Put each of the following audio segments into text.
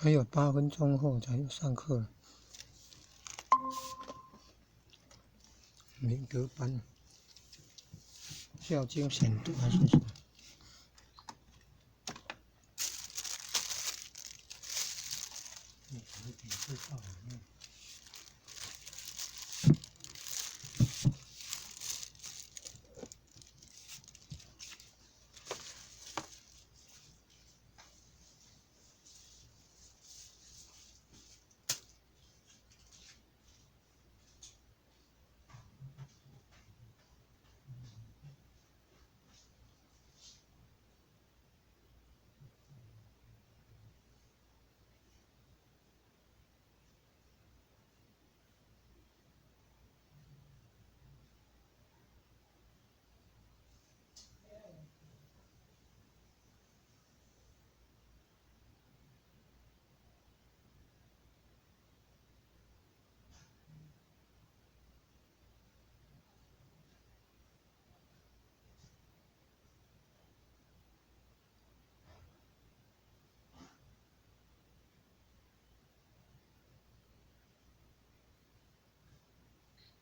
还有8分钟后才有上课。民德班，孝经选读还是什么？有点介绍里面。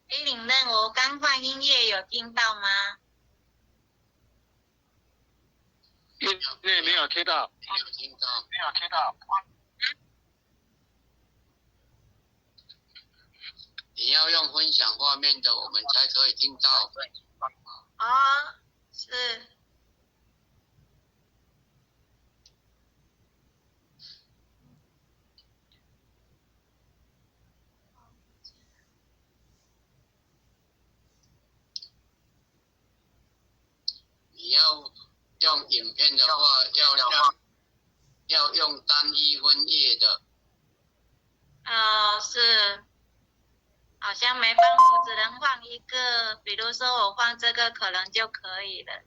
101，我刚放音乐，有听到吗？音乐没有听到，没有听到。你要用分享画面的，我们才可以听到。哦，是。你要用影片的话，要用单一分页的。是。好像没办法，只能放一个。比如说我放这个可能就可以了。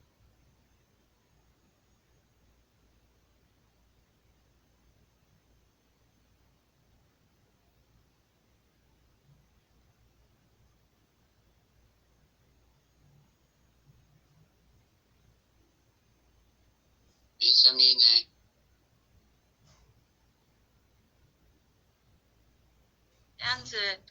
没声音呢。这样子。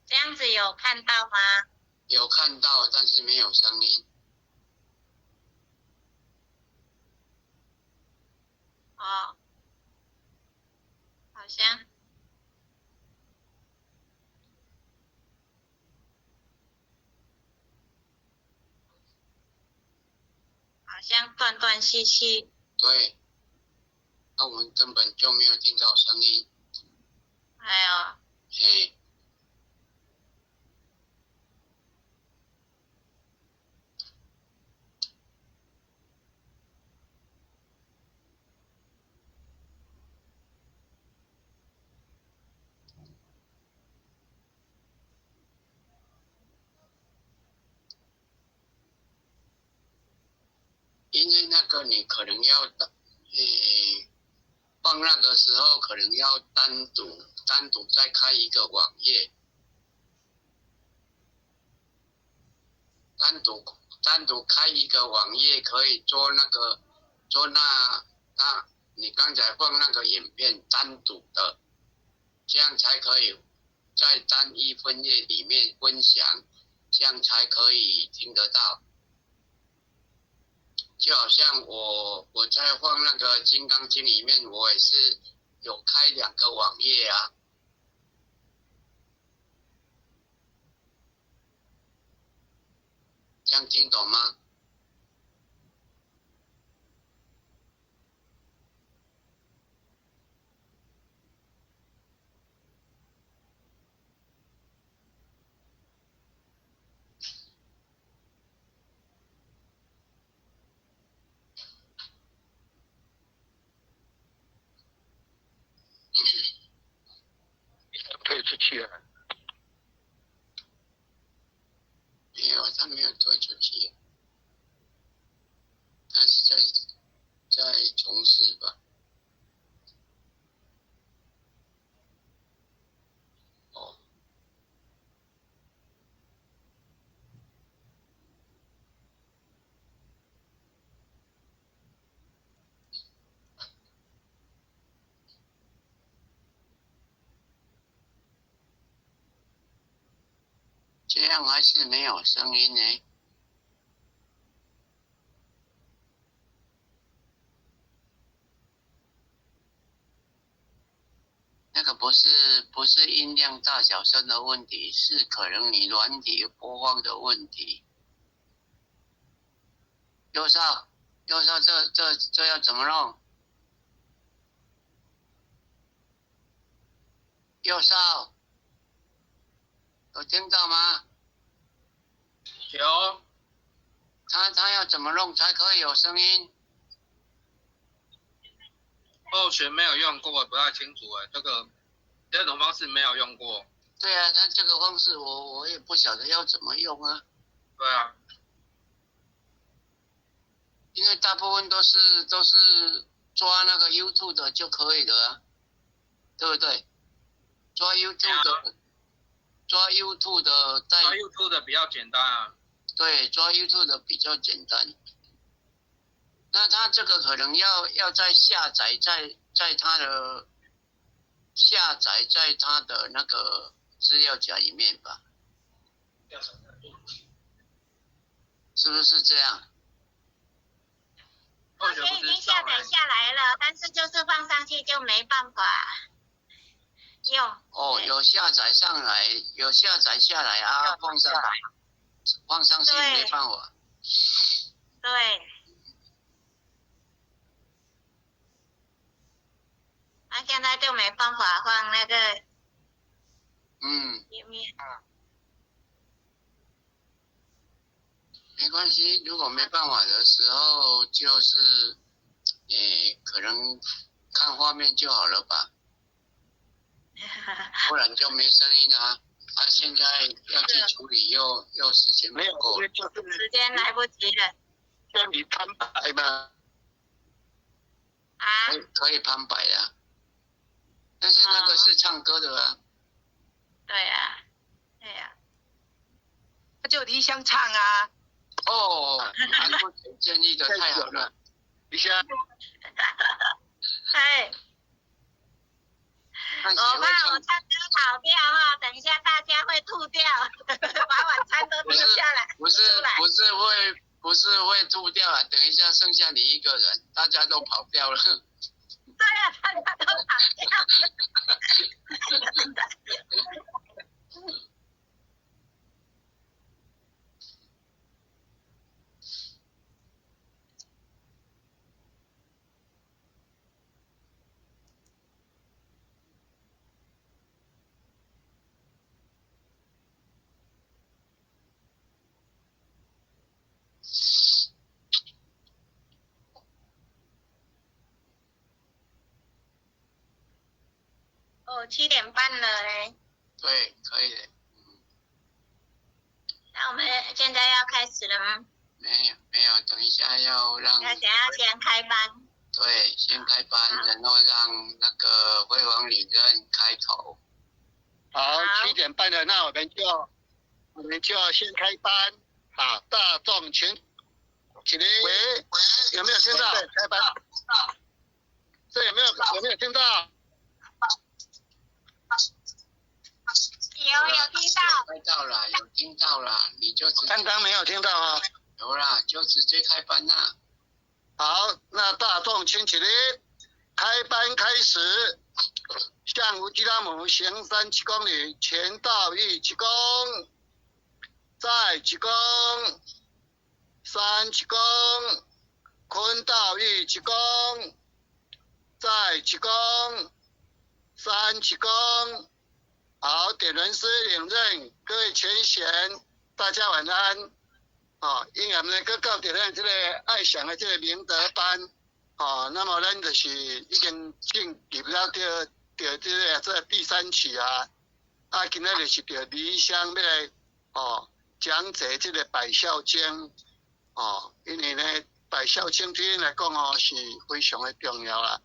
这样子有看到吗？有看到，但是没有声音。哦，好像。好像断断续续。对。那我们根本就没有听到声音。哎呦。嘿。因为那个你可能要放那个时候可能要单独再开一个网页，单独开一个网页可以做那你刚才放那个影片单独的，这样才可以在单一分页里面分享，这样才可以听得到。就好像我在放那个《金刚经》里面，我也是有开2个网页啊。这样听懂吗？退出去了。没有，他没有退出去，他是在从事吧。哦。这样还是没有声音呢。那个不是音量大小声的问题，是可能你软体播放的问题。右少，这要怎么弄？右少，有听到吗？有。他要怎么弄才可以有声音？候选没有用过，不太清楚哎，这种方式没有用过。对啊，他这个方式我也不晓得要怎么用啊。对啊。因为大部分都是抓那个 YouTube 的就可以了啊，对不对？抓 YouTube 的，抓 YouTube 的在。抓 YouTube 的比较简单啊。对，抓 YouTube 的比较简单。那他这个可能要再下载在他的下载在他的那个资料夹里面吧？是不是这样？目前已经下载下来了，但是就是放上去就没办法用。哦，有下载上来，有下载下来啊，放上去没办法。对。那现在就没办法放那个。页面。没关系，如果没办法的时候，就是，可能看画面就好了吧，不然就没声音啊。现在要去处理又时间不够，时间来不及了。让你摊牌嘛。啊？可以旁白的，但是那个是唱歌的啊。对啊，对啊。那就理想唱啊。哦，韩国建议的太好了，一下。哎，我怕我唱歌跑调哈，等一下大家会吐掉，把晚餐都丢下来。不是会吐掉啊，等一下剩下你一个人，大家都跑掉了。对啊，大家都跑掉。7点半了嘞。对，可以的。那我们现在要开始了吗？没有，等一下要让。要先开班。对，先开班，然后让那个辉煌领任开头。好，7点半了，那我们就先开班。好，大众请起立。喂，有没有听到？开班。这有没有听到？有听到。有听到了，你就直接。刚刚没有听到啊。有啦，就直接开班啦。好，那大众请起立，开班开始。向吴基拉姆行3鞠躬礼，前道1鞠躬，再鞠躬，3鞠躬，坤道1鞠躬，再鞠躬，3鞠躬。好，点人师领任，各位全贤，大家晚安。因为我们个到点这个爱上的这个明德班，那么咱就是已经进入到这个第3期啊，今仔日是着理想要来讲解这个百孝经，因为呢百孝经对咱来讲是非常的重要啦，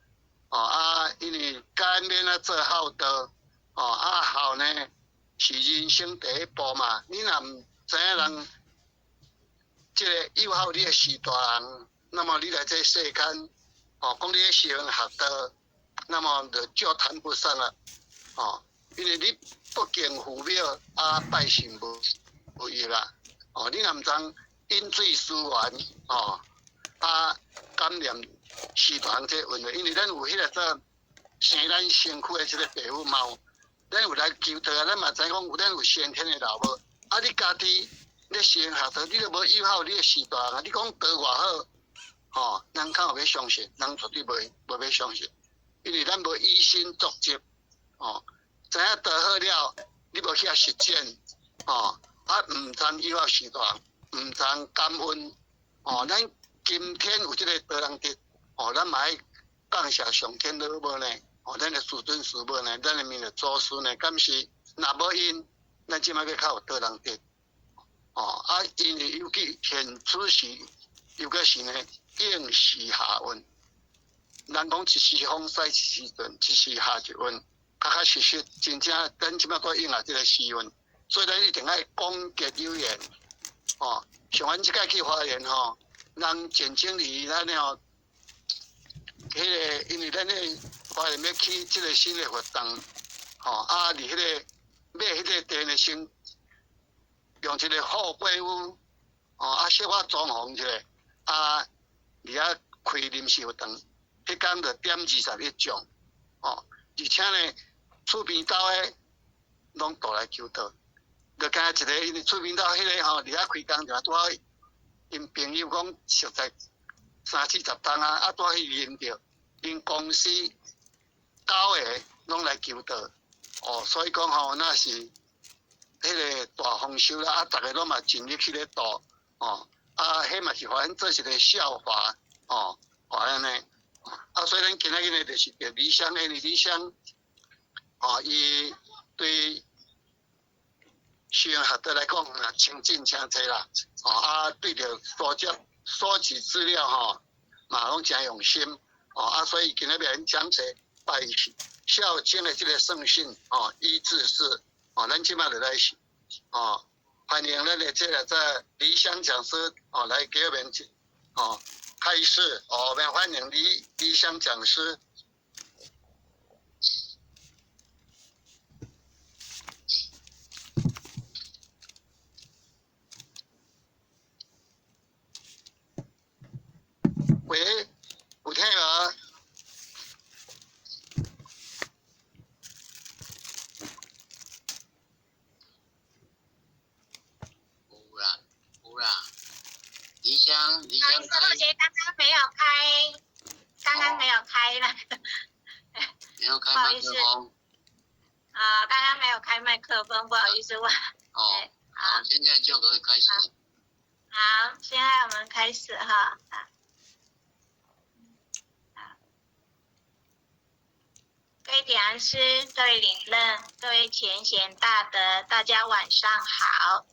因为甘愿啊做孝道，孝呢是人生第一步嘛，你若唔知影人。这个友好你的是大人，那么你来这世间，讲你的学道，那么就谈不上了，因为你不敬父母拜神母，不一啦。哦，你若毋知饮水思源哦，感染死亡这问题，因为咱有迄个做生咱身躯的这个皮肤嘛有，咱有来求道啊，咱嘛知讲咱有先天的老母，啊，你家己咧实行学道，你都无依靠你的死大啊，你讲道偌好，哦，人较有要相信，人绝对无要相信，因为咱无以身作则，哦，知影道好了，你无遐实践，哦，毋知依靠死大，毋知感恩，哦，咱今天有这个道人德，哦，咱嘛要感谢上天老母呢，哦，咱的师尊师母呢，咱的明的祖师呢，敢是若无因，咱即摆要较有道人德，哦，因为尤其现此时，又个是呢应时下运，人讲一时风势一时阵，一时下一运，确实真正咱即摆在应下这个时运，所以咱一定要广结有缘，哦，像阮即届去花莲吼。人前经理咱了，迄个因为咱咧花莲要起即个新的活动，吼伫迄个买迄个地呢，先用一个后背屋，小可装潢一下，而遐开临时活动，迄天就点21种，而且呢，厝边斗的拢倒来求道，就加一个因为厝边斗迄个伫遐开工就拄好。因朋友讲实在30-40档啊，拄去认着，因公司9个拢来求道，哦，所以讲吼，那是迄个大丰收啦，逐个拢嘛尽力去咧度，哦，迄嘛是反正做一个笑话，哦，安尼，所以咱今仔日呢，就是着理想，因为理想，哦，伊对。实用学道来讲，清净诚济啦，对着所集资料吼，嘛拢真用心，所以今日要讲者拜孝经的这个圣训，医治是，咱即摆就来，欢迎咱的这个在理想讲师，来给我们，开示，我们欢迎理想讲师。喂，有听无？有啦，理想。不好意思，后学刚刚没有开那个。没有开麦克风。刚刚没有开麦克风，不好意思，好，现在就可以开始。好，现在我们开始哈。各位点燃师、各位领任、各位前贤大德，大家晚上好。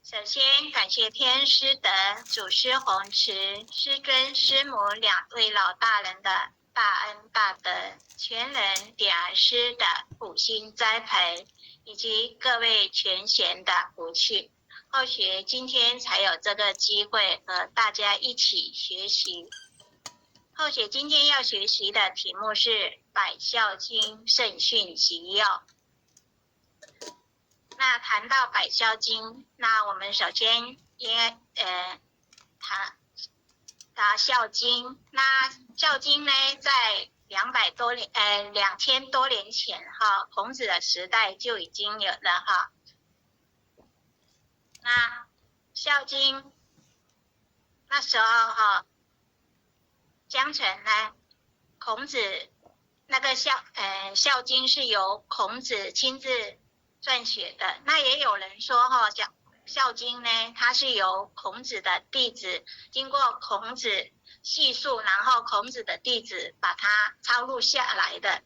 首先感谢天师德、祖师弘持、师尊师母2位老大人的大恩大德，全人点燃师的苦心栽培，以及各位全贤的福气。后学今天才有这个机会和大家一起学习。后学今天要学习的题目是《百孝经圣训集要》。那谈到百孝经，那我们首先应该谈孝经。那孝经呢，在2000多年前哈，孔子的时代就已经有了哈。那孝经那时候哈，江城呢，孔子那个孝经是由孔子亲自撰写的。那也有人说哈，讲孝经呢，它是由孔子的弟子经过孔子细述，然后孔子的弟子把它抄录下来的。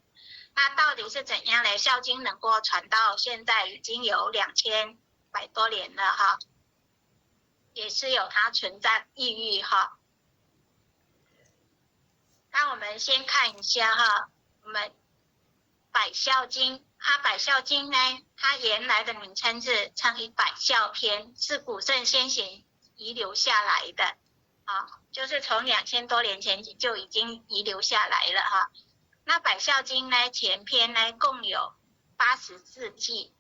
那到底是怎样呢？孝经能够传到现在已经有2100多年了哈，也是有它存在意义哈。那我们先看一下哈，我们百孝经，百孝经呢，它原来的名称是称为百孝篇，是古圣先贤遗留下来的，就是从2000多年前就已经遗留下来了哈。那百孝经呢，全篇呢共有84句，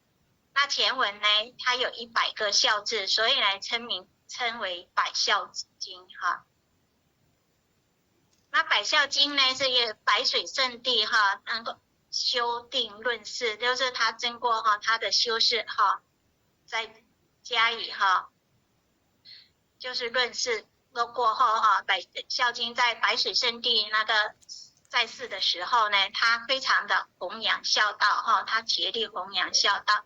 那前文呢，它有100个孝字，所以呢称为百孝经哈。那百孝经呢是一个白水圣地哈，能够修定论事，就是他经过哈他的修饰哈，再加以哈，就是论事过后哈，百孝经在白水圣地那个在世的时候呢，他非常的弘扬孝道哈，他竭力弘扬孝道。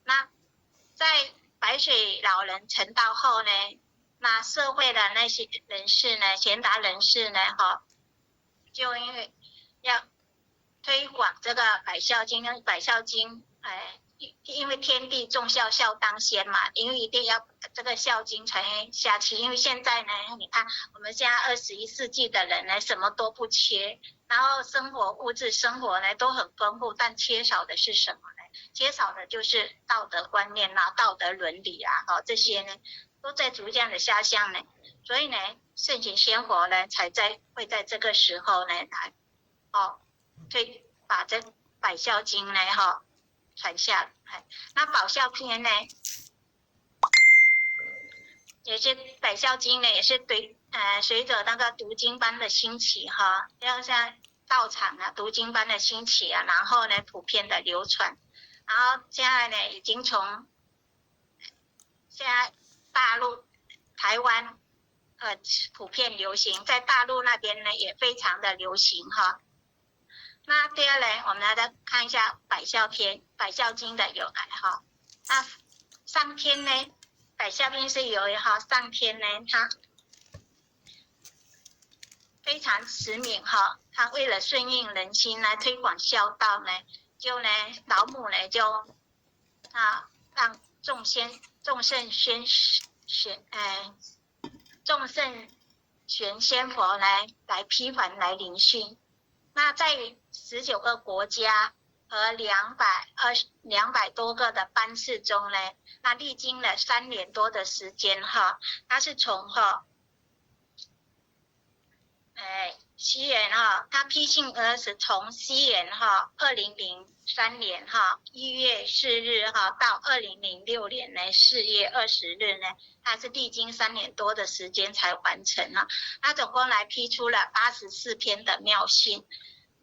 那在白水老人成道后呢，那社会的那些人士呢，贤达人士呢哈，就因为要推广这个百孝经跟百孝经，因为天地重孝，孝当先嘛，因为一定要这个孝经才下去。因为现在呢，你看我们现在21世纪的人呢，什么都不缺，然后物质生活呢都很丰富，但缺少的是什么呢？缺少的就是道德观念啊、道德伦理啊，这些呢都在逐渐的下降呢。所以呢，圣贤仙佛呢会在这个时候呢来把这百孝经呢传下来。那宝孝篇呢，也是百孝经呢，也是随着那个读经班的兴起哈，像道场啊、读经班的兴起啊，然后呢普遍的流传，然后现在呢已经从现在大陆、台湾普遍流行，在大陆那边呢也非常的流行哈。那第二呢，我们来再看一下百孝篇、百孝经的由来哈。那上天呢，百孝篇是由上天呢，他非常慈悯哈，他为了顺应人心来推广孝道呢，老母呢就让众圣玄仙佛来批凡来聆讯。那在19个国家和200多个的班次中呢，那历经了3年多的时间哈，他是从西元他批信而是从西元2003年1月4日到2006年呢4月20日呢，他是历经3年多的时间才完成了。他总共来批出了84篇的妙信。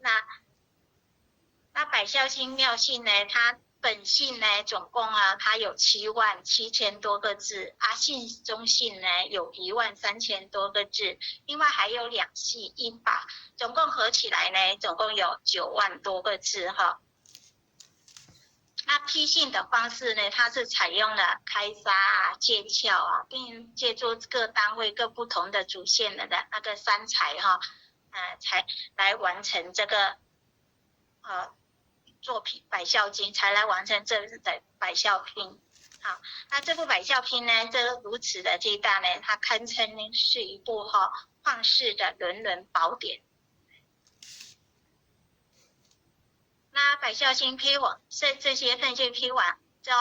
那百孝经妙信呢，它本信呢总共它有77000多个字，信中信呢有13000多个字，另外还有2系1法，总共合起来呢总共有9万多个字哈。那批信的方式呢，它是采用了开沙借窍并借助各单位各不同的主线的那个三才才来完成这个作品百孝经，才来完成这的百孝篇。好，那这部百孝篇呢，这个如此的巨大呢，它堪称是一部旷世的伦宝典。那百孝经批完，这些圣训批完，就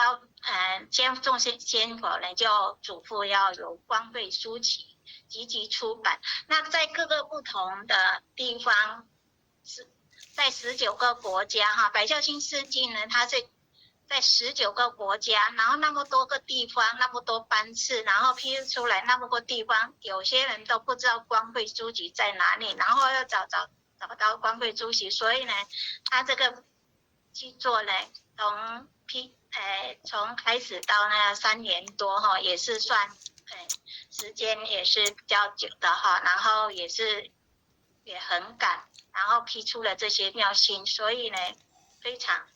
众仙佛呢就嘱咐要由光贵书籍积极出版。那在各个不同的地方，在19个国家百孝经释经呢，它是在19个国家，然后那么多个地方，那么多班次，然后批出来那么多地方，有些人都不知道光贵书籍在哪里，然后要找不到光贵书籍，所以呢，他这个去做呢，从开始到那3年多也是算时间也是比较久的然后也很赶，然后批出了这些妙信，所以呢非常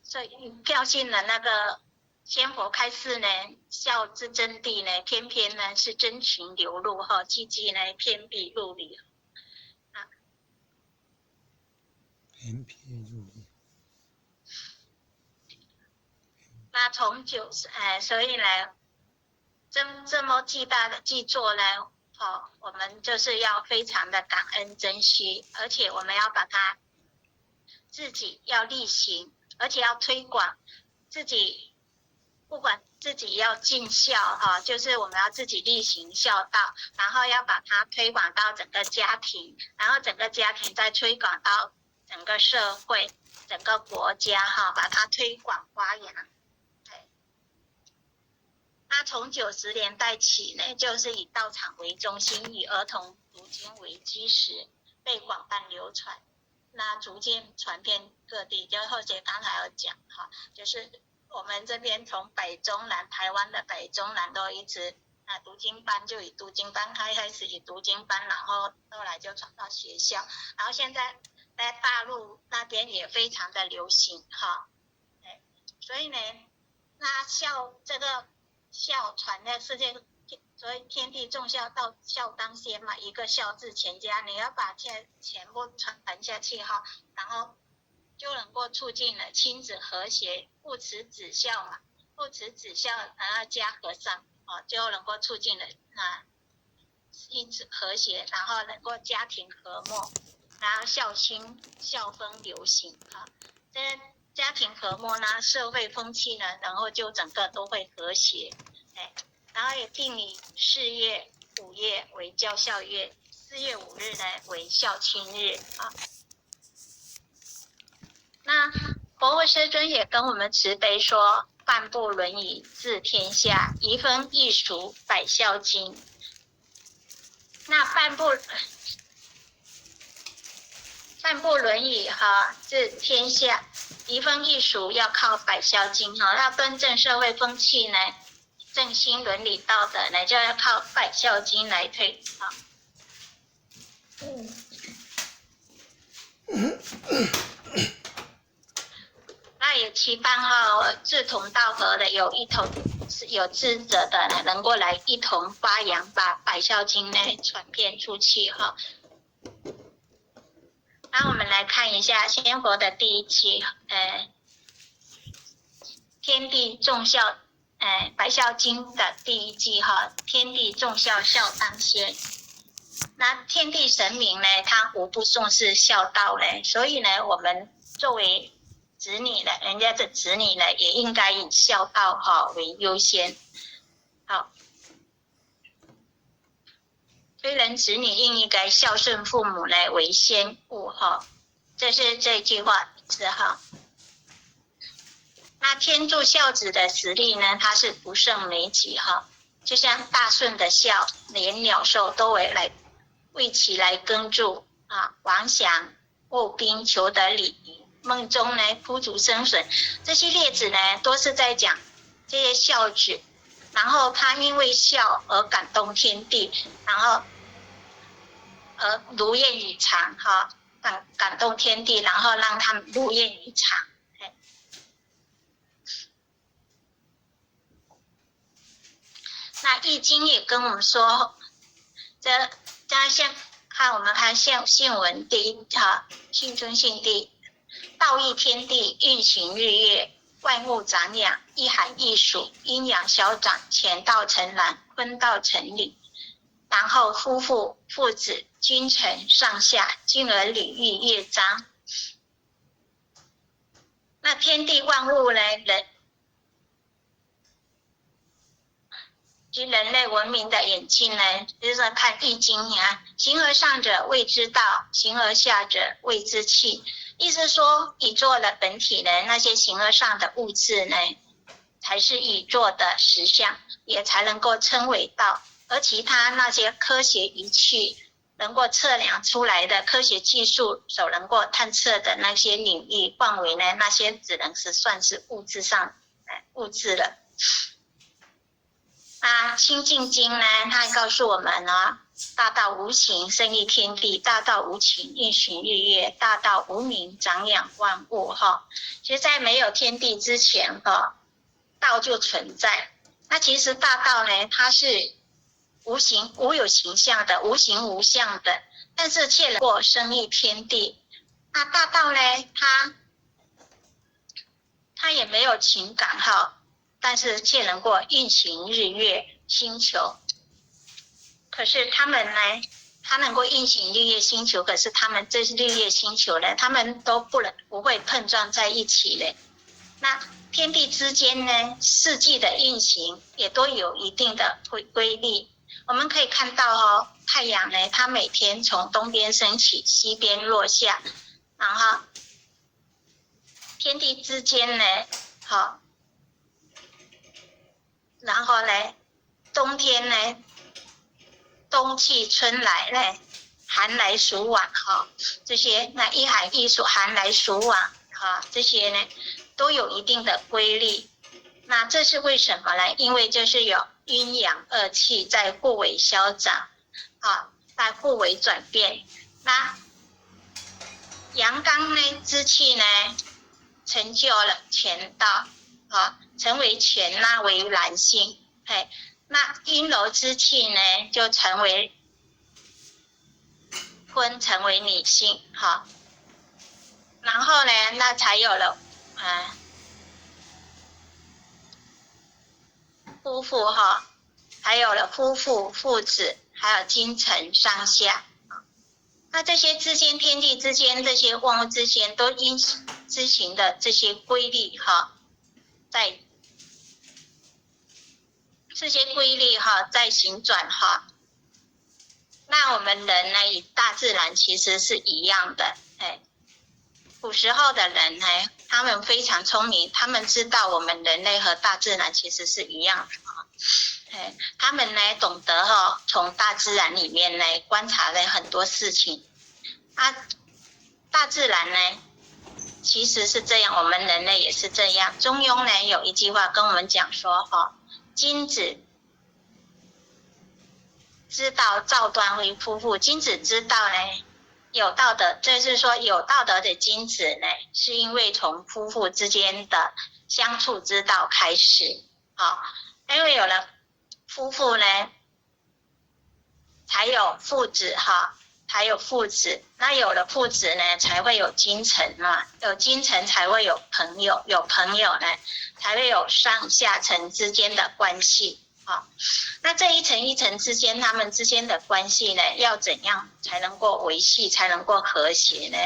所以妙信的那个仙佛开示呢，孝之真谛呢，偏偏呢是真情流露句句呢偏僻入理偏僻入理。那所以呢，这么巨大的巨作呢，我们就是要非常的感恩珍惜，而且我们要把它自己要力行，而且要推广自己，不管自己要尽孝就是我们要自己力行孝道，然后要把它推广到整个家庭，然后整个家庭再推广到整个社会，整个国家哈，把它推广发扬。那从90年代起呢，就是以道场为中心，以儿童读经为基石，被广泛流传。那逐渐传遍各地，就后姐刚才有讲哈，就是我们这边从北中南，台湾的北中南都一直读经班，就以读经班开始以读经班，然后后来就传到学校，然后现在在大陆那边也非常的流行哈。所以呢，那这个孝传的世界，所以天地众孝，道孝当先嘛，一个孝字全家，你要把全部传下去哈，然后就能够促进了亲子和谐，父慈子孝嘛，父慈子孝，然后加和尚就能够促进了亲子和谐，然后能够家庭和睦，然后孝亲孝风流行这家庭和睦呢，社会风气呢，然后就整个都会和谐，然后也定以4月5月为教孝月，4月5日呢为孝亲日那佛护师尊也跟我们慈悲说，半部论语治天下，移风易俗百孝经。那半部论语治天下，移风易俗要靠百孝经要端正社会风气呢，振兴伦理道德呢，就要靠百孝经来推那也期盼志同道合的有智者的呢，能够来一同发扬，把百孝经呢传遍出去那我们来看一下仙佛的第一句，天地众孝，百孝经的第一句天地众孝，孝当先。那天地神明呢，他无不重视孝道呢，所以呢，我们作为子女呢，人家的子女呢，也应该以孝道为优先。虽然子女应该孝顺父母呢为先务这是这句话字那天助孝子的实力呢，它是不胜枚举就像大顺的孝，连鸟兽都为其来耕助王祥卧冰求得鲤鱼，梦中呢枯竹生笋，这些例子呢都是在讲这些孝子，然后他因为孝而感动天地，然后而如愿以偿感动天地，然后让他们如愿以偿。那易经也跟我们说，我们看信文第一信尊信地，道义天地，运行日月，万物长养，一寒一暑，阴阳消长，乾道成兰，坤道成理，然后夫妇父子君臣上下，进而礼遇乐章。那天地万物呢，及人类文明的演进呢，就是看易经形而上者谓之道，形而下者谓之器。意思说宇宙的本体呢，那些形而上的物质呢，才是宇宙的实相，也才能够称为道。而其他那些科学仪器能够测量出来的科学技术所能够探测的那些领域范围呢，那些只能是算是物质了。清净经呢，它告诉我们大道无情，生育天地；大道无情，运行日月；大道无名，长养万物其实在没有天地之前道就存在。那其实大道呢，它是无有形象的，无形无相的，但是却能够生育天地。那大道呢，它也没有情感但是却能够运行日月星球。可是他们呢，它能够运行日月星球，可是他们这日月星球呢，他们都不会碰撞在一起的。那天地之间呢，四季的运行也都有一定的规律。我们可以看到太阳呢，它每天从东边升起，西边落下，然后天地之间呢，好，然后呢，冬天呢，冬去春来呢，寒来暑往哈，这些那一寒一暑，寒来暑往哈，这些呢都有一定的规律。那这是为什么呢？因为就是有阴阳二气在互为消长，啊，在互为转变。那阳刚呢之气呢，成就了乾道，啊，成为乾，那为男性，嘿，那阴柔之气呢，就成为坤，成为女性，哈，然后呢，那才有了，夫妇哈，还有了夫妇、父子，还有君臣上下。那这些之间，天地之间，这些万物之间，都因之行的这些规律哈，在这些规律哈在行转哈。那我们人呢，与大自然其实是一样的，哎，古时候的人呢，他们非常聪明，他们知道我们人类和大自然其实是一样的哈，哎，他们呢懂得哈，从大自然里面呢观察了很多事情，大自然呢其实是这样，我们人类也是这样。中庸呢有一句话跟我们讲说哈，君子之道，造端为夫妇。君子之道呢，有道德，就是说有道德的君子呢，是因为从夫妇之间的相处之道开始，好，因为有了夫妇呢，才有父子哈，才有父子，那有了父子呢，才会有君臣嘛，有君臣才会有朋友，有朋友呢，才会有上下层之间的关系。好，那这一层一层之间，他们之间的关系呢，要怎样才能够维系，才能够和谐呢？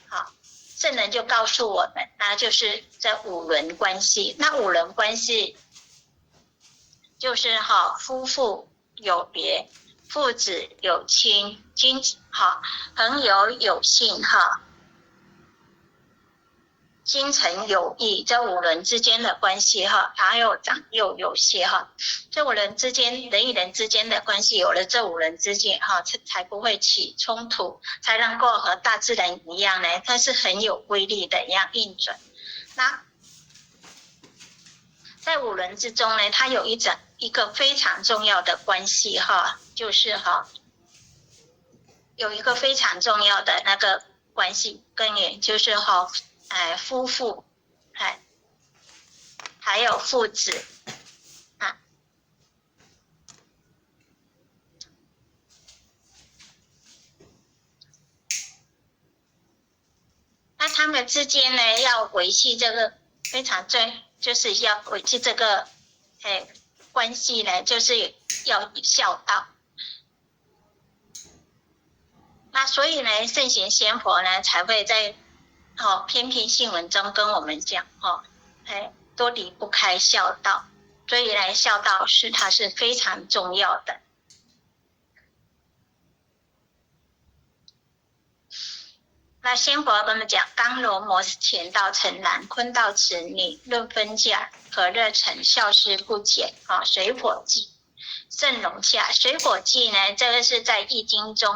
好，圣人就告诉我们，那就是这五伦关系。那五伦关系就是哈，夫妇有别，父子有亲，君哈，朋友有信哈，君臣有义，这五伦之间的关系哈，还有长幼有序哈，这五伦之间，人与人之间的关系有了这五伦之间哈，才不会起冲突，才能够和大自然一样呢，它是很有规律的一样运转。那在五伦之中呢，它有一个非常重要的关系哈，就是哈，有一个非常重要的那个关系根源，就是哈。夫妇，还有父子，那他们之间呢，要维系这个非常就是要维系这个关系呢，就是要孝道。那所以呢，圣贤仙佛呢，才会在篇篇信文中跟我们讲都离不开孝道，所以呢，孝道它是非常重要的。那仙佛跟我们讲，刚柔模乾道成男，坤道子女，论分价，和热成，孝师不减水火既，盛龙下。水火既呢，这个是在易经中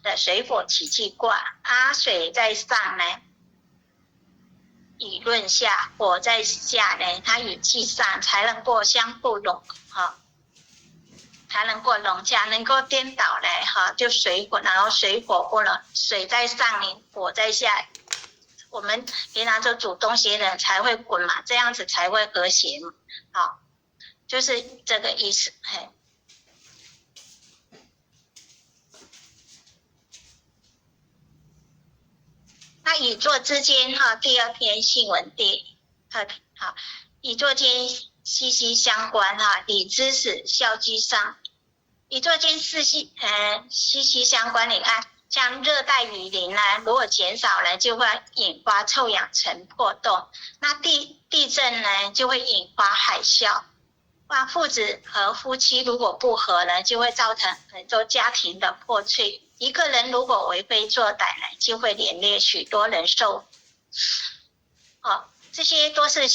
的水火起济卦，水在上呢，以论下，火在下呢，它以气上，才能够相互才能够融洽，能够颠倒呢就水火，然后水火不能，水在上呢，火在下。我们平常就煮东西的人才会滚嘛，这样子才会和谐嘛，就是这个意思。那宇宙之间第二篇信文第2篇宇宙间息息相关理之始，孝居上。宇宙间息息相关，你看像热带雨林如果减少呢，就会引发臭氧层破洞，那地震呢就会引发海啸。父子和夫妻如果不和呢，就会造成很多家庭的破碎。一个人如果为非作歹呢，就会连累许多人受。这些都是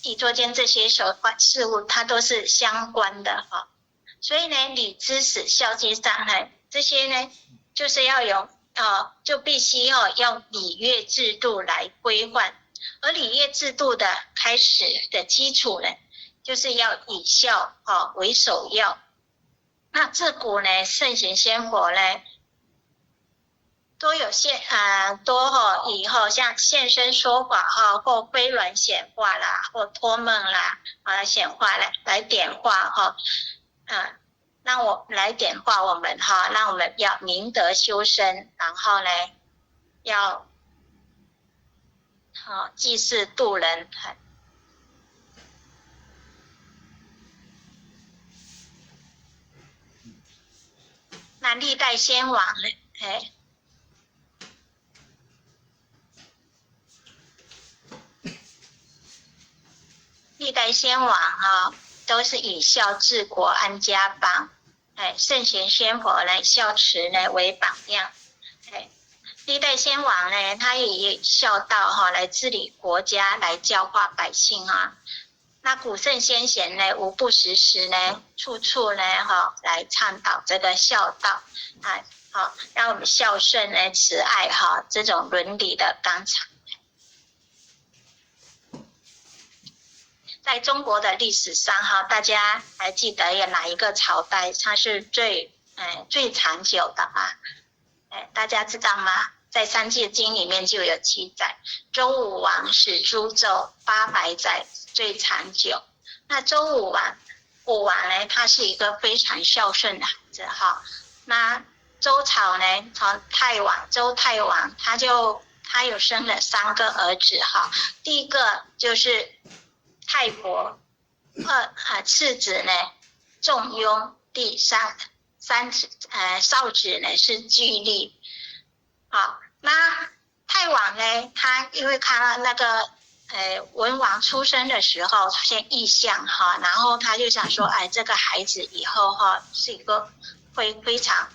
以作间这些事物，它都是相关的所以呢，礼之始，孝之上呢，这些呢，就是要有就必须用礼乐制度来规范，而礼乐制度的开始的基础呢，就是要以孝为首要。那自古呢，圣贤先佛呢，都有以后像现身说法或飞鸾显化啦，或托梦啦显化来点化让我来点化我们让我们要明德修身，然后呢要济世度人。那历代先王呢历代先王都是以孝治国安家邦，圣贤先佛呢孝慈呢为榜样，历代先王呢他也以孝道来治理国家，来教化百姓那古圣先贤呢无不时呢处处呢来倡导这个孝道让我们孝顺呢慈爱这种伦理的纲常。在中国的历史上大家还记得有哪一个朝代它是最长久的吗？大家知道吗？在《三字经》里面就有记载，周武王始诛纣800载，最长久。那周武王呢，他是一个非常孝顺的孩子那周朝呢，从周太王他有生了3个儿子第一个就是泰伯，次子呢仲雍，第三子少子呢是巨力。那泰王呢，他因为看到那个文王出生的时候出现异象然后他就想说这个孩子以后是一个会非常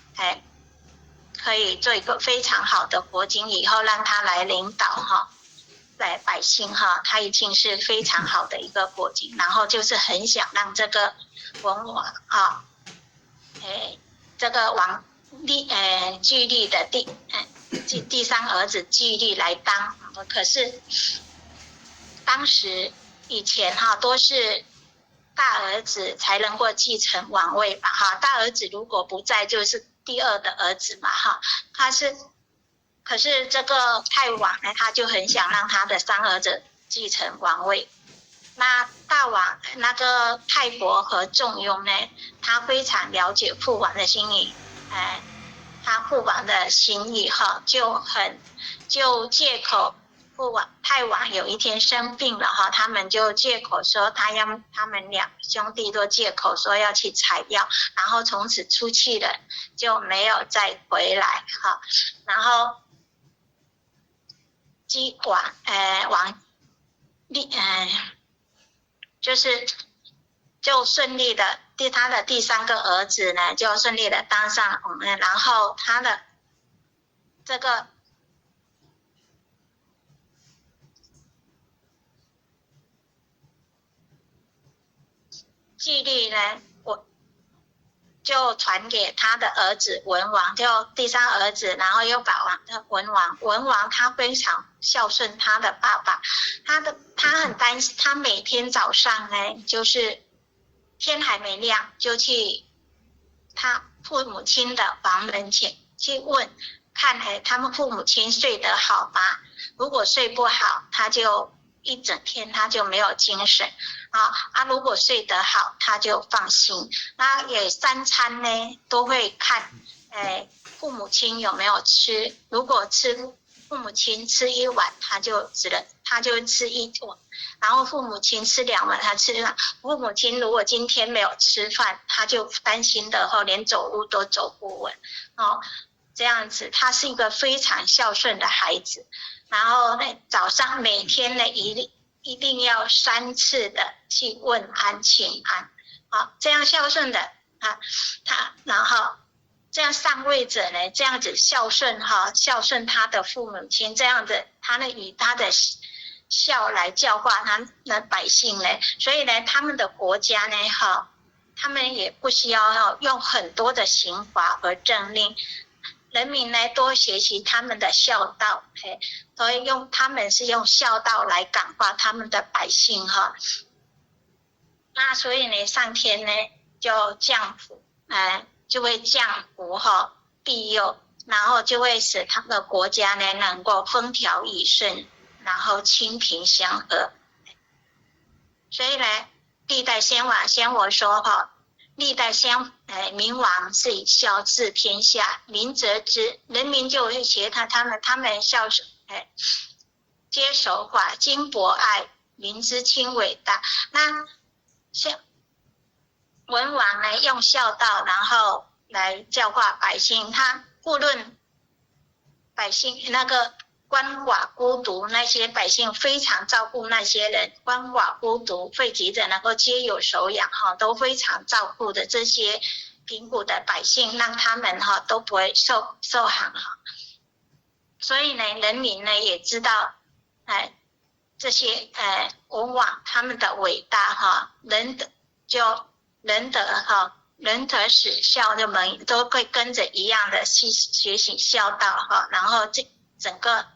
可以做一个非常好的国君，以后让他来领导来百姓他已经是非常好的一个国君，然后就是很想让这个文王这个巨力的第3儿子巨力来当，可是当时以前都是大儿子才能够继承王位吧大儿子如果不在就是第2的儿子嘛可是这个泰王呢，他就很想让他的3儿子继承王位。那大王那个泰伯和仲雍呢，他非常了解父王的心意，他父王的心意就借口泰王有一天生病了他们就借口说他们2兄弟都借口说要去采药，然后从此出去了，就没有再回来然后就顺利的他的第3个儿子呢就顺利的当上然后他的这个纪律呢就传给他的儿子文王，就第3儿子，然后又把文王他非常孝顺他的爸爸，他很担心，他每天早上呢就是天还没亮就去他父母亲的房门前去问看他们父母亲睡得好吗？如果睡不好，他就一整天他就没有精神如果睡得好他就放心。那也3餐呢都会看父母亲有没有吃，如果父母亲吃1碗他就吃1碗，然后父母亲吃2碗他吃2碗，父母亲如果今天没有吃饭，他就担心的连走路都走不稳这样子他是一个非常孝顺的孩子。然后呢早上每天呢一定要3次的去问安请安这样孝顺的然后这样上位者呢这样子孝顺他的父母亲，这样子他呢以他的孝来教化他们的百姓呢，所以呢，他们的国家呢，他们也不需要用很多的刑罚和政令，人民呢多学习他们的孝道，所以他们是用孝道来感化他们的百姓那所以呢，上天呢就降福，就会降福庇佑，然后就会使他们的国家呢能够风调雨顺，然后清平祥和。所以呢，历代先王说历代明王是以孝治天下，民则之，人民就会学他们孝顺，皆守法，经博爱，民之亲伟大。那像文王呢，用孝道，然后来教化百姓，他不论百姓那个鳏寡孤独，那些百姓非常照顾那些人，鳏寡孤独废疾的能够皆有所养都非常照顾的这些贫苦的百姓，让他们都不会受寒所以呢，人民呢也知道这些文王他们的伟大仁德使孝的们都会跟着一样的去学习孝道然后这整个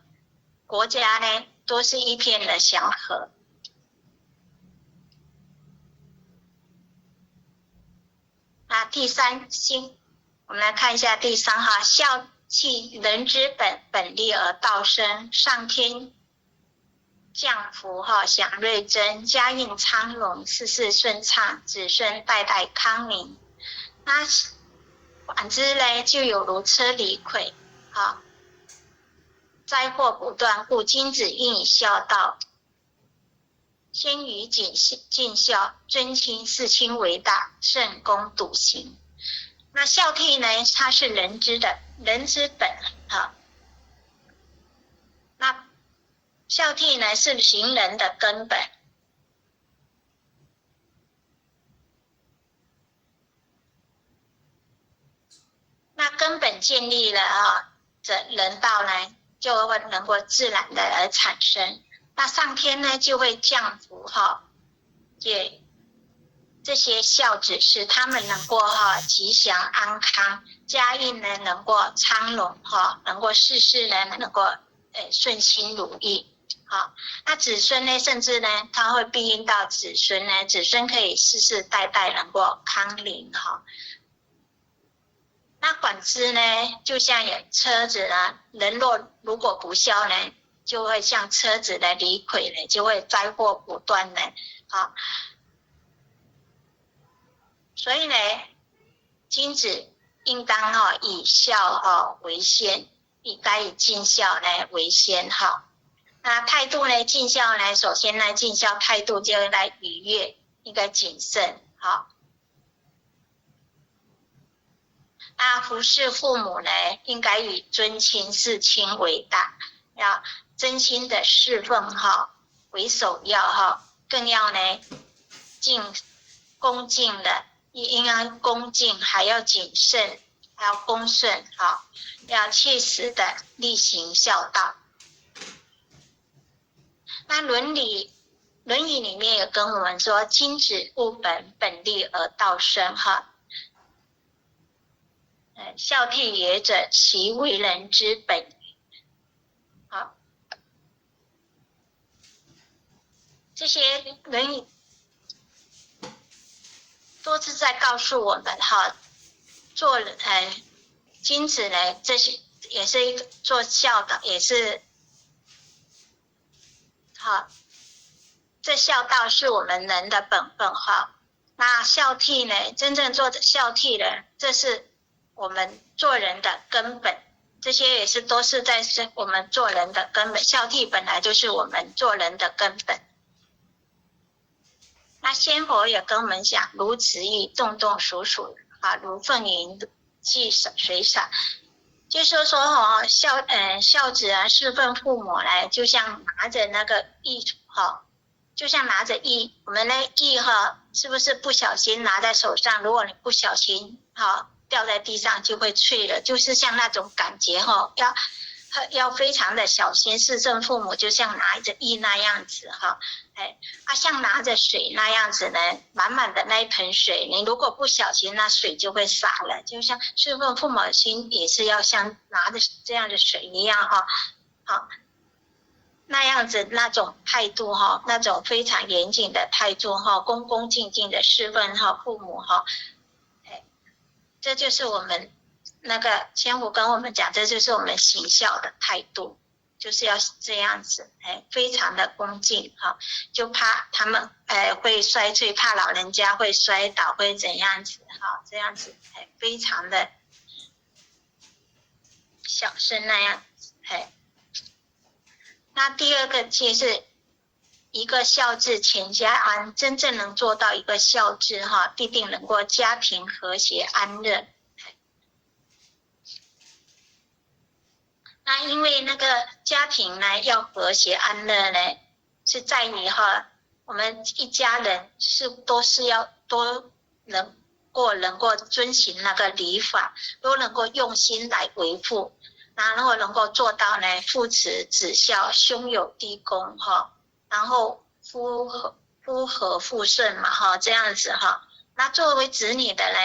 国家呢都是一片的祥和。第三星，我们来看一下第三孝悌人之本，本立而道生，上天降福享瑞珍，家运昌隆，事事顺畅，子孙代代康宁。那反之呢，就有如车厘亏灾祸不断，故君子应以孝道，先于尽孝，尊亲事亲为大，慎公笃行。那孝悌呢，它是人之本那孝悌呢是行人的根本。那根本建立了这人道呢，就会能够自然的而产生。那上天呢就会降福给这些孝子，使他们能够吉祥安康，家运呢能够昌隆能够事事呢能够顺心如意那子孙呢，甚至呢他会庇荫到子孙呢，子孙可以世世代代能够康宁那反之呢，就像有车子人如果不孝呢，就会像车子的离轨呢，就会灾祸不断呢所以呢，君子应当以孝为先，该以尽孝呢为先那态度呢，尽孝呢，首先呢，尽孝态度就来愉悦，应该谨慎那服侍父母呢，应该以尊亲事亲为大，要真心的侍奉为首要更要呢恭敬的，应该恭敬，还要谨慎，还要恭顺要切实的力行孝道。那论语里面有跟我们说，君子务本，本立而道生孝悌也者，其为人之本这些论语多次在告诉我们做君子呢，这些也是一个做孝的，也是这孝道是我们人的本分那孝悌呢，真正做孝悌的，这是我们做人的根本，这些也是都是在我们做人的根本，孝悌本来就是我们做人的根本。那先佛也跟我们讲，如子欲动动属属如粪云济水洒，就是说孝子侍奉父母呢，就像拿着那个玉就像拿着玉，我们的玉是不是不小心拿在手上，如果你不小心掉在地上就会脆了，就是像那种感觉要要非常的小心。视政父母就像拿着衣那样子哈，像拿着水那样子呢，满满的那一盆水，你如果不小心，那水就会洒了。就像侍奉父母亲也是要像拿着这样的水一样哈，好，那样子那种态度哈，那种非常严谨的态度哈，恭恭敬敬的侍奉哈父母哈，这就是我们那个千虎跟我们讲，这就是我们行孝的态度，就是要这样子，非常的恭敬哈，就怕他们会衰退，怕老人家会摔倒，会怎样子哈，这样子非常的小声那样子，那第二个戒是一个孝字全家安，真正能做到一个孝字哈，必定能够家庭和谐安乐。那因为那个家庭呢要和谐安乐呢，是在于哈，我们一家人都能够遵循那个礼法，都能够用心来维护，然后能够做到呢父慈子孝，兄友弟恭哈，然后夫和妇顺嘛哈，这样子哈。那作为子女的呢，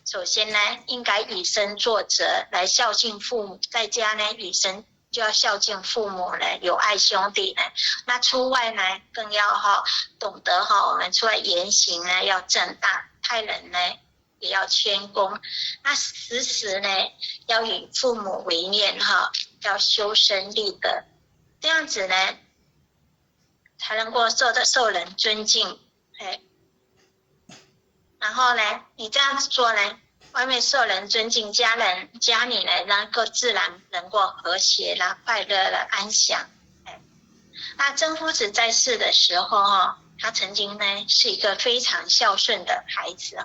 首先呢应该以身作则来孝敬父母，在家呢以身就要孝敬父母呢，有爱兄弟呢。那出外呢更要懂得我们出来言行呢要正当，待人呢也要谦恭。那时呢要以父母为念要修身立德，这样子呢才能够受人尊敬。然后呢你这样子做呢，外面受人尊敬，家里呢能够自然能够和谐啦、快乐啦、安详。那曾夫子在世的时候他曾经呢是一个非常孝顺的孩子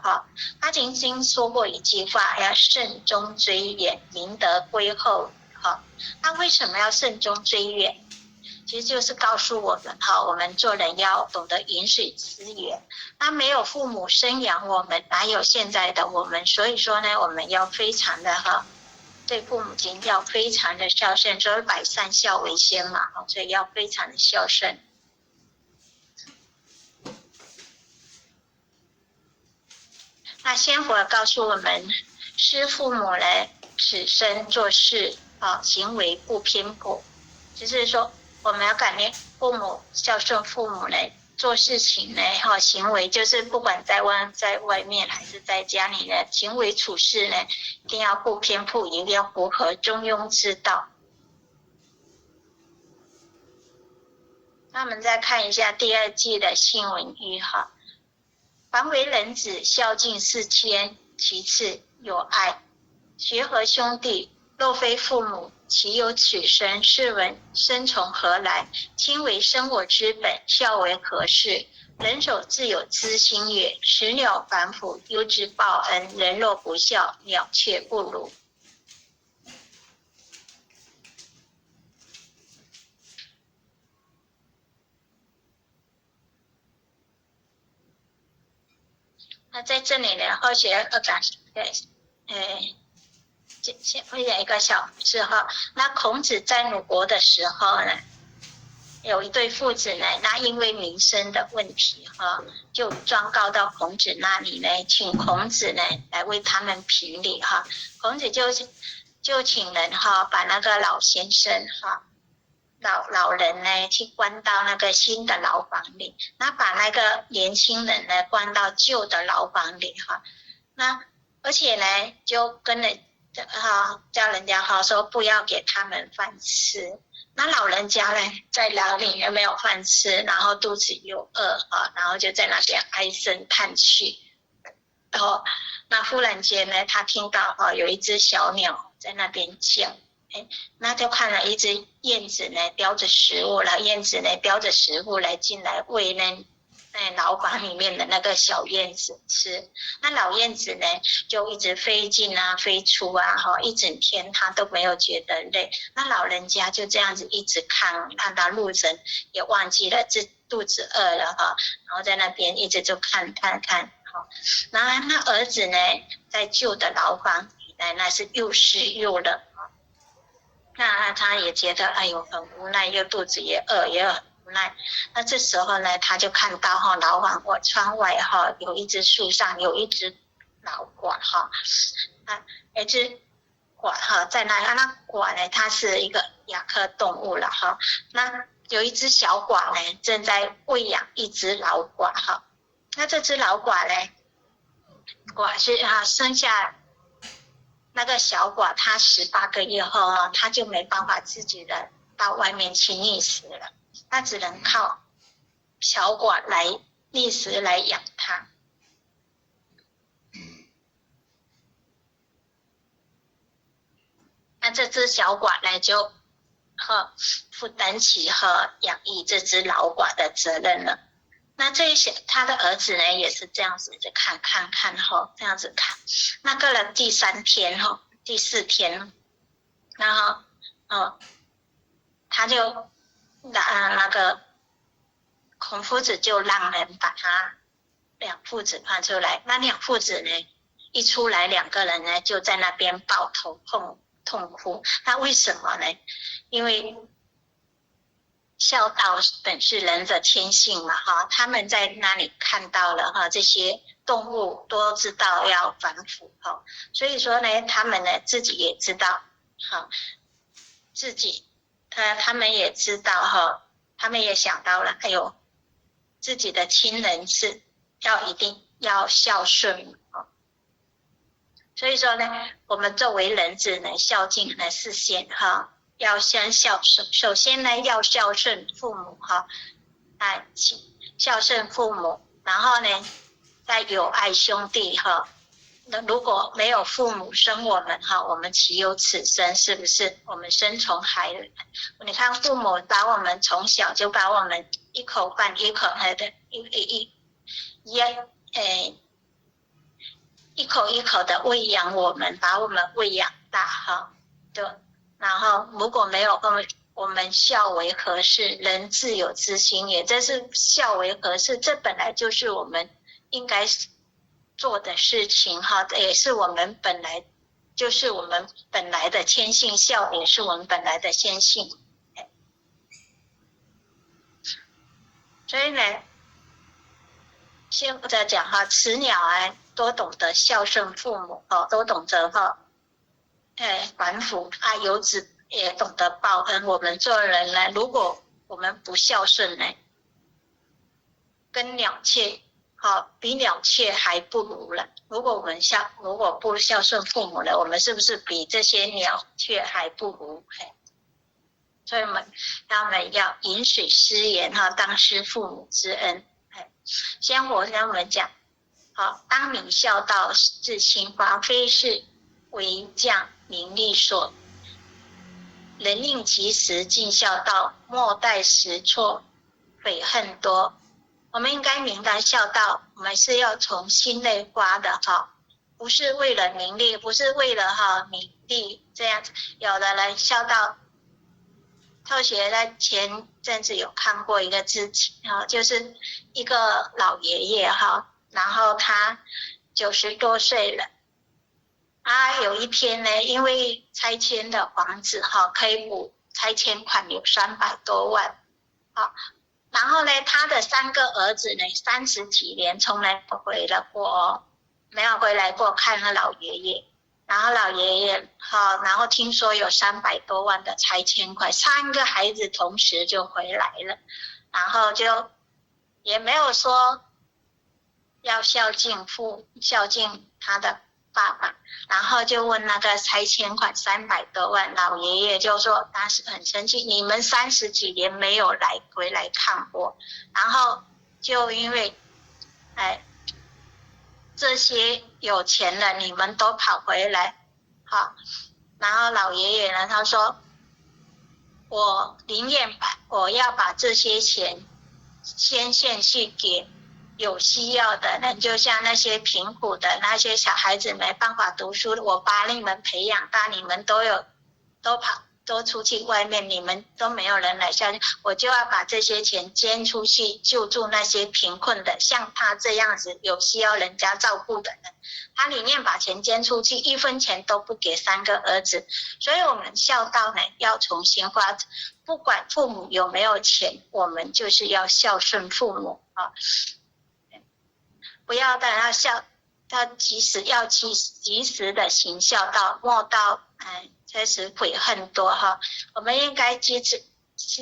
他曾经说过一句话，要慎终追远，明德归厚。那为什么要慎终追远？其实就是告诉我们我们做人要懂得饮水思源。那没有父母生养我们，哪有现在的我们？所以说呢，我们要非常的对父母亲要非常的孝顺，所以百善孝为先嘛，所以要非常的孝顺。那先佛告诉我们，师父母呢，此生做事行为不偏颇，就是说我们要感念父母，孝顺父母呢，做事情呢行为就是不管在外面还是在家里呢，行为处事呢一定要不偏颇，一定要符合中庸之道。那我们再看一下第二季的新闻语凡为人子，孝敬事谦，其次有爱。学和兄弟，若非父母，其有此生？试问生从何来？亲为生我之本，孝为何事？人手自有知心也。时鸟反哺，忧之报恩。人若不孝，鸟雀不如。那在这里呢，或许会有一个小事那孔子在鲁国的时候呢，有一对父子呢，那因为民生的问题就状告到孔子那里呢，请孔子呢来为他们评理孔子就请人把那个老先生老人呢去关到那个新的牢房里，那把那个年轻人呢关到旧的牢房里那而且呢就跟人叫人家说不要给他们饭吃。那老人家呢在牢里面没有饭吃，然后肚子又饿然后就在那边唉声叹气。然后那忽然间呢，他听到有一只小鸟在那边叫，那就看了一只燕子呢叼着食物，老燕子呢叼着食物来进来喂牢房里面的那个小燕子吃。那老燕子呢就一直飞进飞出一整天它都没有觉得累。那老人家就这样子一直看，让他路人也忘记了肚子饿了然后在那边一直就看然后那儿子呢在旧的牢房里呢，那是又湿又冷那他也觉得哎呦很无奈，又肚子也饿，也很无奈。那这时候呢，他就看到老王我窗外有一只树上有一只老寡一只寡在那。那寡呢，它是一个亚科动物了那有一只小寡呢，正在喂养一只老寡那这只老寡呢，寡是生下那个小寡，它18个月后它就没办法自己的到外面去觅食了，它只能靠小寡来觅食来养它。那这只小寡呢，就负担起养育这只老寡的责任了。那这些他的儿子呢，也是这样子就看这样子看。那过了第3天第4天，然后他就那个孔夫子就让人把他两父子唤出来。那两父子呢一出来，2个人呢就在那边抱头痛哭。那为什么呢？因为孝道本是人的天性嘛他们在那里看到了这些动物都知道要反腐所以说呢，他们呢自己也知道他们也知道他们也想到了，哎呦，自己的亲人是一定要孝顺所以说呢，我们作为人子呢，孝敬呢是先要先孝顺。首先呢，要孝顺父母孝顺父母，然后呢，再友爱兄弟那如果没有父母生我们我们岂有此生？是不是？我们生从海里，你看父母把我们从小就把我们一口饭一口的一口一口的喂养我们，把我们喂养大对。然后如果没有我们孝为何事？人自有之心也。这是孝为何事？这本来就是我们应该做的事情也是我们本来的天性，孝也是我们本来的天性。所以呢，现在讲雌鸟都懂得孝顺父母都懂得反腐游子也懂得报恩。我们做人呢，如果我们不孝顺呢，跟鸟雀比鸟雀还不如了。如果不孝顺父母呢，我们是不是比这些鸟雀还不如？所以他们要饮水思源当思父母之恩。我跟我们讲当明孝道自清华，非是为将名利所。人应及时尽孝道，莫待时错，悔恨多。我们应该明白孝道，我们是要从心内发的不是为了名利，不是为了名利这样子。有的人孝道，特学在前阵子有看过一个事情就是一个老爷爷然后他90多岁了有一天呢，因为拆迁的房子可以补拆迁款有300多万然后呢，他的3个儿子呢30几年从来没有回来过看他老爷爷。然后老爷爷然后听说有300多万的拆迁款，3个孩子同时就回来了，然后就也没有说要孝敬他的爸爸，然后就问那个拆迁款300多万，老爷爷就说当时很生气，你们30几年没有回来看我，然后就因为这些有钱人你们都跑回来然后老爷爷呢他说我宁愿我要把这些钱先献去给有需要的人，就像那些贫苦的那些小孩子没办法读书，我把你们培养大，你们都都出去外面，你们都没有人来孝敬，我就要把这些钱捐出去救助那些贫困的，像他这样子有需要人家照顾的人，他宁愿把钱捐出去，1分钱都不给3个儿子。所以我们孝道呢要重新发展，不管父母有没有钱，我们就是要孝顺父母啊，不要等他他及时的行孝道，莫到开始悔恨多哈。我们应该知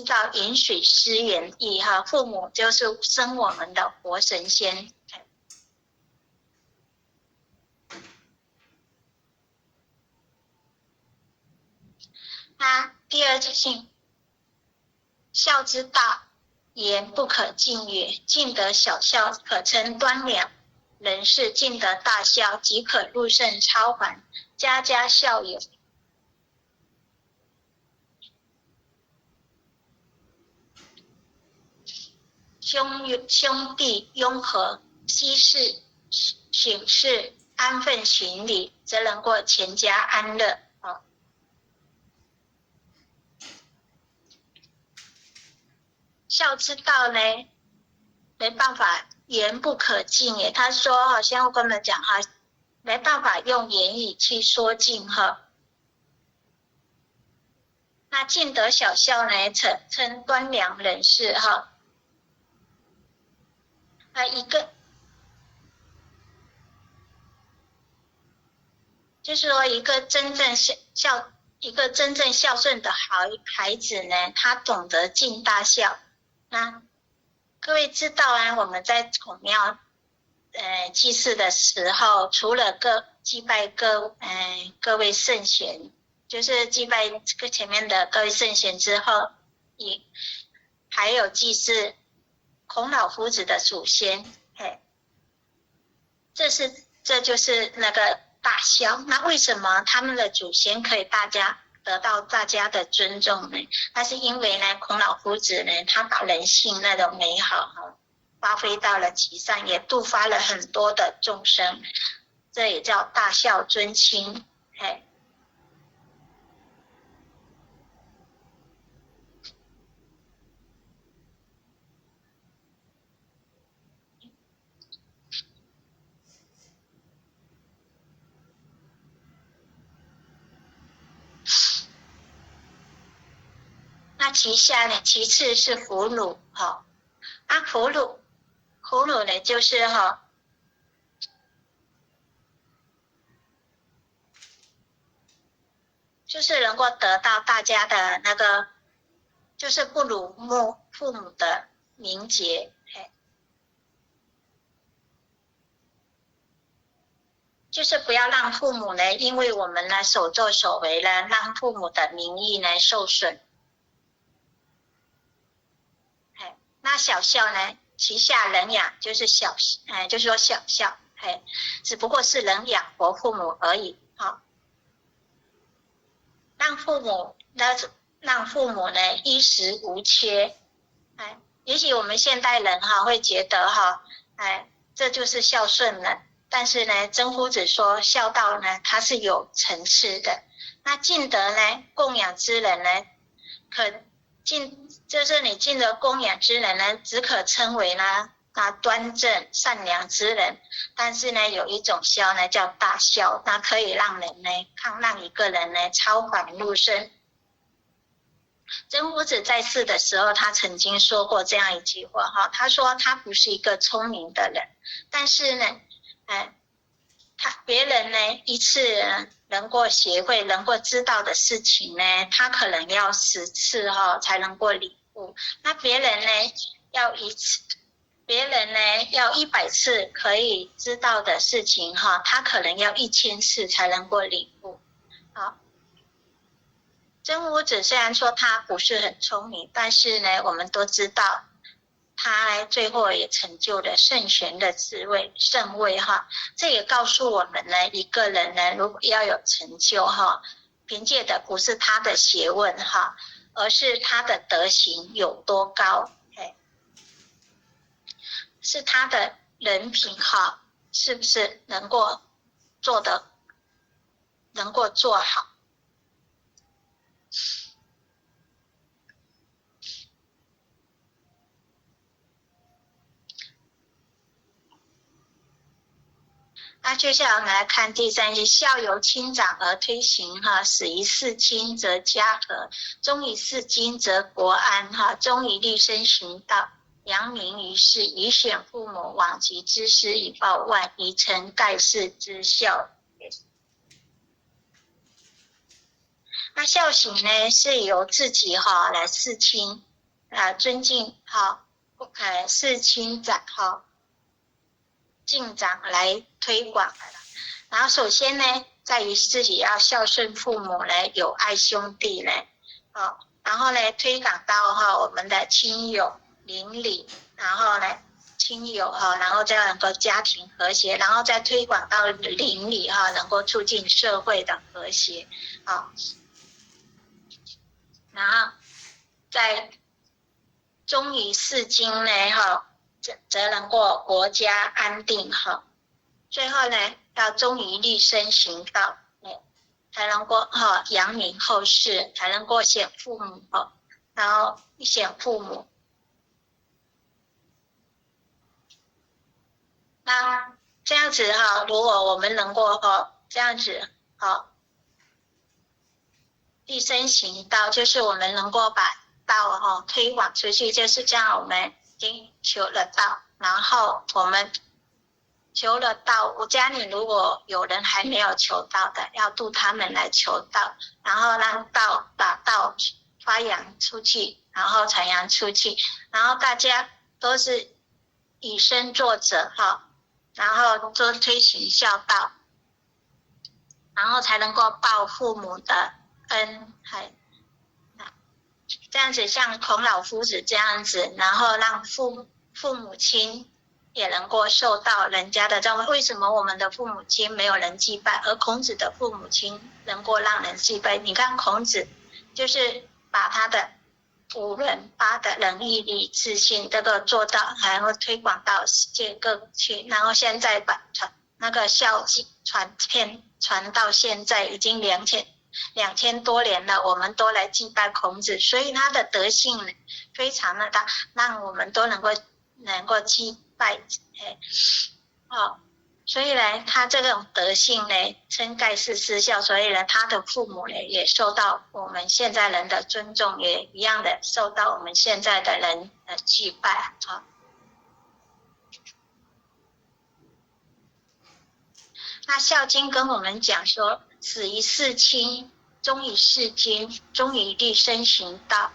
道饮水思源意哈，父母就是生我们的活神仙。第二性，孝之道，言不可尽也。尽得小孝，可称端良。人是尽得大孝，即可入圣超凡，家家孝友。兄弟雍和，息事省事，安分循礼，则能过全家安乐。孝之道呢，没办法言不可尽耶。他说好像我跟我们讲哈，没办法用言语去说尽哈。那尽得小孝呢，称端良人士哈。就是说一个真正孝顺的孩子呢，他懂得尽大孝。那各位知道啊，我们在孔庙祭祀的时候，除了祭拜各位圣贤，就是祭拜前面的各位圣贤之后，还有祭祀孔老夫子的祖先，这就是那个大孝。那为什么他们的祖先可以得到大家的尊重呢？那是因为呢，孔老夫子呢，他把人性那种美好发挥到了极上，也度发了很多的众生，这也叫大孝尊亲。那其次是俘虏哈。俘虏呢就是就是能够得到大家的那个，就是不辱没父母的名节，就是不要让父母呢，因为我们呢所作所为呢，让父母的名誉呢受损。那小孝呢，其下人养，就是就是说小孝，只不过是能养活父母而已。让父母呢衣食无缺。也许我们现代人会觉得这就是孝顺了。但是呢，真夫子说孝道呢，它是有层次的。那尽得呢供养之人呢，就是你尽得供养之人呢，只可称为呢端正善良之人。但是呢，有一种孝呢叫大孝，那可以让一个人呢超凡入圣。真夫子在世的时候，他曾经说过这样一句话他说他不是一个聪明的人，但是呢别人呢一次能够学会能够知道的事情呢，他可能要10次才能够领悟。那别人呢要100次可以知道的事情他可能要1000次才能够领悟。真夫子虽然说他不是很聪明，但是呢我们都知道他最后也成就了圣贤的智慧圣位这也告诉我们呢，一个人呢如果要有成就凭借的不是他的学问而是他的德行有多高，是他的人品是不是能够做好。那接下来我们来看第3句，孝由亲长而推行哈，始于事亲则家和，忠于事亲则国安哈，忠于立身行道，扬名于世，以选父母往极之师，以报万一，成盖世之孝也。那孝行呢，是由自己哈来事亲尊敬哈事亲长哈敬长来推广的。然后首先呢，在于自己要孝顺父母呢，友爱兄弟呢，然后呢推广到我们的亲友邻里，然后呢亲友然后这样能够家庭和谐，然后再推广到邻里能够促进社会的和谐然后在忠于事亲呢则能够国家安定最后呢要忠于立身行道才能够扬名后世，才能够显父母然后显父母。那这样子如果我们能够这样子立身行道，就是我们能够把道推广出去，就是这样我们已经求了道，然后我们求了道，我家里如果有人还没有求道的，要度他们来求道，然后让把道发扬出去，然后传扬出去，然后大家都是以身作则然后都推行孝道，然后才能够报父母的恩这样子像孔老夫子这样子，然后让父母亲也能够受到人家的照顾。为什么我们的父母亲没有人祭拜，而孔子的父母亲能够让人祭拜？你看孔子就是把他的5伦8德仁义礼智信这个做到，然后推广到世界各去，然后现在把那个孝敬传到现在已经2000多年了，我们都来祭拜孔子，所以他的德性非常的大，让我们都能够祭拜所以呢他这种德性呢称盖世之孝，所以呢他的父母呢也受到我们现在人的尊重，也一样的受到我们现在的人的祭拜那《孝经》跟我们讲说，始于事亲，忠于事亲，忠于立身行道，